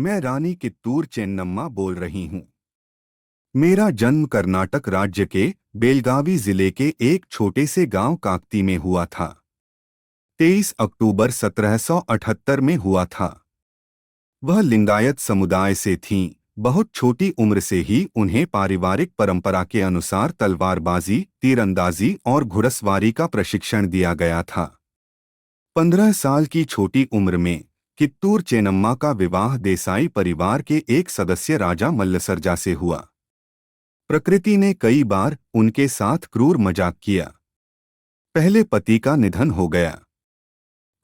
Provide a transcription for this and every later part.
मैं रानी कित्तूर चेन्नम्मा बोल रही हूँ। मेरा जन्म कर्नाटक राज्य के बेलगावी जिले के एक छोटे से गांव काकती में हुआ था। 23 अक्टूबर 1778 में हुआ था। वह लिंगायत समुदाय से थीं। बहुत छोटी उम्र से ही उन्हें पारिवारिक परंपरा के अनुसार तलवारबाजी, तीरंदाजी और घुड़सवारी का प्रशिक्षण दिया गया था। 15 साल की छोटी उम्र में कित्तूर चेन्नम्मा का विवाह देसाई परिवार के एक सदस्य राजा मल्लसर्जा से हुआ। प्रकृति ने कई बार उनके साथ क्रूर मजाक किया। पहले पति का निधन हो गया।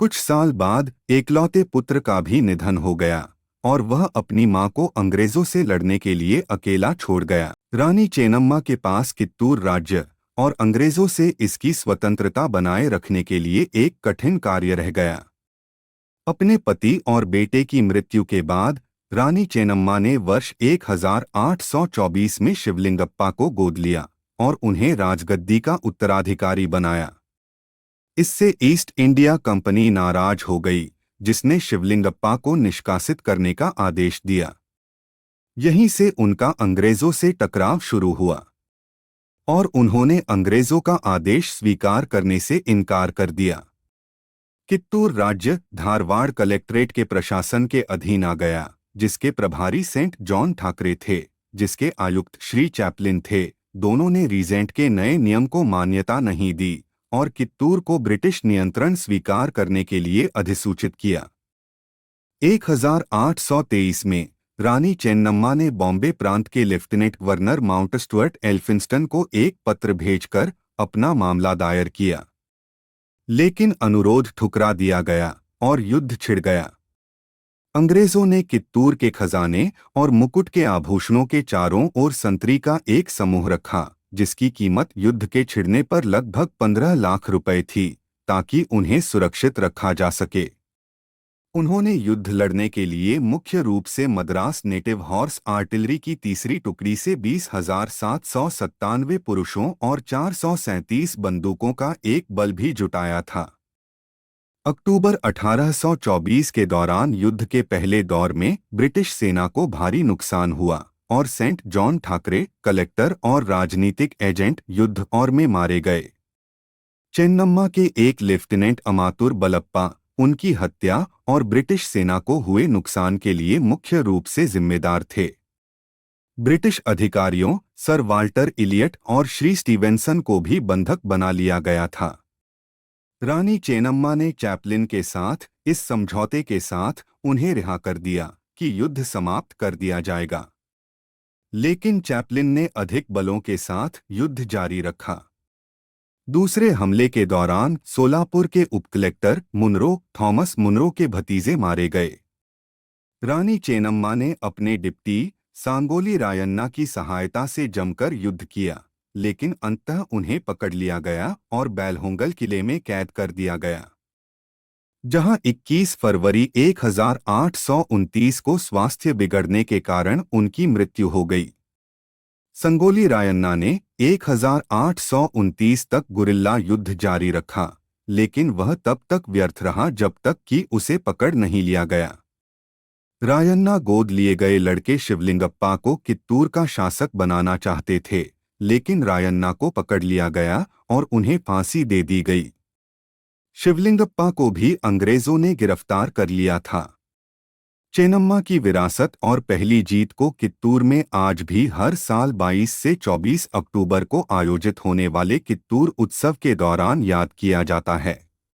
कुछ साल बाद एकलौते पुत्र का भी निधन हो गया और वह अपनी मां को अंग्रेजों से लड़ने के लिए अकेला छोड़ गया। रानी चेन्नम्मा के पास कित्तूर राज्य और अंग्रेजों से इसकी स्वतंत्रता बनाए रखने के लिए एक कठिन कार्य रह गया। अपने पति और बेटे की मृत्यु के बाद रानी चेन्नम्मा ने वर्ष 1824 में शिवलिंगप्पा को गोद लिया और उन्हें राजगद्दी का उत्तराधिकारी बनाया। इससे ईस्ट इंडिया कंपनी नाराज हो गई, जिसने शिवलिंगप्पा को निष्कासित करने का आदेश दिया। यहीं से उनका अंग्रेजों से टकराव शुरू हुआ और उन्होंने अंग्रेजों का आदेश स्वीकार करने से इनकार कर दिया। कित्तूर राज्य धारवाड़ कलेक्ट्रेट के प्रशासन के अधीन आ गया, जिसके प्रभारी सेंट जॉन ठाकरे थे, जिसके आयुक्त श्री चैपलिन थे। दोनों ने रीजेंट के नए नियम को मान्यता नहीं दी और कित्तूर को ब्रिटिश नियंत्रण स्वीकार करने के लिए अधिसूचित किया। 1823 में रानी चेन्नम्मा ने बॉम्बे प्रांत के लेफ्टिनेंट गवर्नर माउंटस्टुअर्ट एल्फिंस्टन को एक पत्र भेजकर अपना मामला दायर किया, लेकिन अनुरोध ठुकरा दिया गया और युद्ध छिड़ गया। अंग्रेजों ने कित्तूर के खजाने और मुकुट के आभूषणों के चारों ओर संतरी का एक समूह रखा, जिसकी कीमत युद्ध के छिड़ने पर लगभग 15 लाख रुपए थी, ताकि उन्हें सुरक्षित रखा जा सके। उन्होंने युद्ध लड़ने के लिए मुख्य रूप से मद्रास नेटिव हॉर्स आर्टिलरी की तीसरी टुकड़ी से 20,797 पुरुषों और 437 बंदूकों का एक बल भी जुटाया था। अक्टूबर 1824 के दौरान युद्ध के पहले दौर में ब्रिटिश सेना को भारी नुकसान हुआ और सेंट जॉन ठाकरे, कलेक्टर और राजनीतिक एजेंट युद्ध और में मारे गए। चेन्नम्मा के एक लेफ्टिनेंट अमातुर बलप्पा उनकी हत्या और ब्रिटिश सेना को हुए नुकसान के लिए मुख्य रूप से जिम्मेदार थे। ब्रिटिश अधिकारियों सर वाल्टर इलियट और श्री स्टीवेंसन को भी बंधक बना लिया गया था। रानी चेन्नम्मा ने चैपलिन के साथ इस समझौते के साथ उन्हें रिहा कर दिया कि युद्ध समाप्त कर दिया जाएगा, लेकिन चैपलिन ने अधिक बलों के साथ युद्ध जारी रखा। दूसरे हमले के दौरान सोलापुर के उपकलेक्टर थॉमस मुनरो के भतीजे मारे गए। रानी चेन्नम्मा ने अपने डिप्टी सांगोली रायन्ना की सहायता से जमकर युद्ध किया, लेकिन अंततः उन्हें पकड़ लिया गया और बैलहोंगल किले में कैद कर दिया गया, जहां 21 फरवरी 1829 को स्वास्थ्य बिगड़ने के कारण उनकी मृत्यु हो गई। संगोली रायन्ना ने 1829 तक गुरिल्ला युद्ध जारी रखा, लेकिन वह तब तक व्यर्थ रहा जब तक कि उसे पकड़ नहीं लिया गया। रायन्ना गोद लिए गए लड़के शिवलिंगप्पा को कित्तूर का शासक बनाना चाहते थे, लेकिन रायन्ना को पकड़ लिया गया और उन्हें फांसी दे दी गई। शिवलिंगप्पा को भी अंग्रेजों ने गिरफ्तार कर लिया था। चेन्नम्मा की विरासत और पहली जीत को कित्तूर में आज भी हर साल 22 से 24 अक्टूबर को आयोजित होने वाले कित्तूर उत्सव के दौरान याद किया जाता है।